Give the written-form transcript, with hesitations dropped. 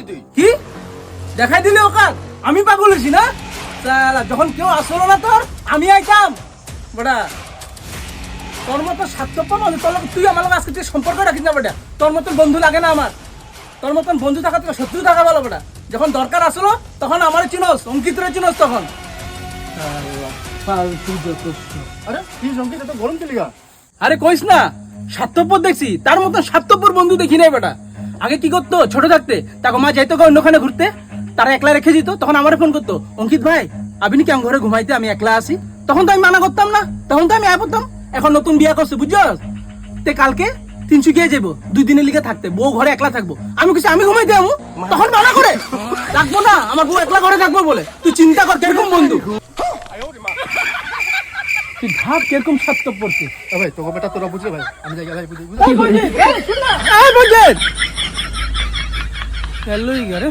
তুই কি দেখাই দিলে ওকার আমি পাগল হইছি না শালা যখন কেউ আসলো না তোর আমি আইতাম বড়া তোর মতো স্বার্থপর মানুষ তোর তুই আমার লগে আজকে তুই সম্পর্ক রাখিস না বেটা তোর মতন বন্ধু লাগে না আমার তোর মতন বন্ধু থাকা তোর শত্রু থাকা ভালো বেটা যখন দরকার আসলো তখন আমার চিনোস অঙ্কিতরে চিনোস তখন ফালতু যত সব। আরে কি সংকেত এত গরম চলে গা আরে কইস না স্বার্থপর দেখছি তার মতন স্বার্থপর বন্ধু দেখি নাই বেটা আগে কি করতো ছোট থাকতে তাকে মা যাইতো অন্যখানে ঘুরতে তারা একলা রেখে দিত তখন আমার ফোন করতো অঙ্কিত ভাই আপনি কি আমার ঘরে ঘুমাইতে আমি একলা আসি তখন তো আমি মানা করতাম না তখন তো আমি আয় পড়তাম এখন নতুন বিয়া করছে বুঝছস তে কালকে 300 গিয়ে যাবো 2 দিনের লিগে থাকতে বউ ঘরে একলা থাকবো আমি কিছু আমি ঘুমাইতে আমু তখন মানা করে রাখবো না আমার বউ একলা ঘরে থাকবো বলে তুই চিন্তা কর কিরকম বন্ধু তুই ভাব কিরকম স্বার্থপর তুই ভাই তোকে বেটা তোরা বুঝে ভাই আমি যাই ভাই বুঝি কি বলছিস এই বলছিস হ্যালো ইগারে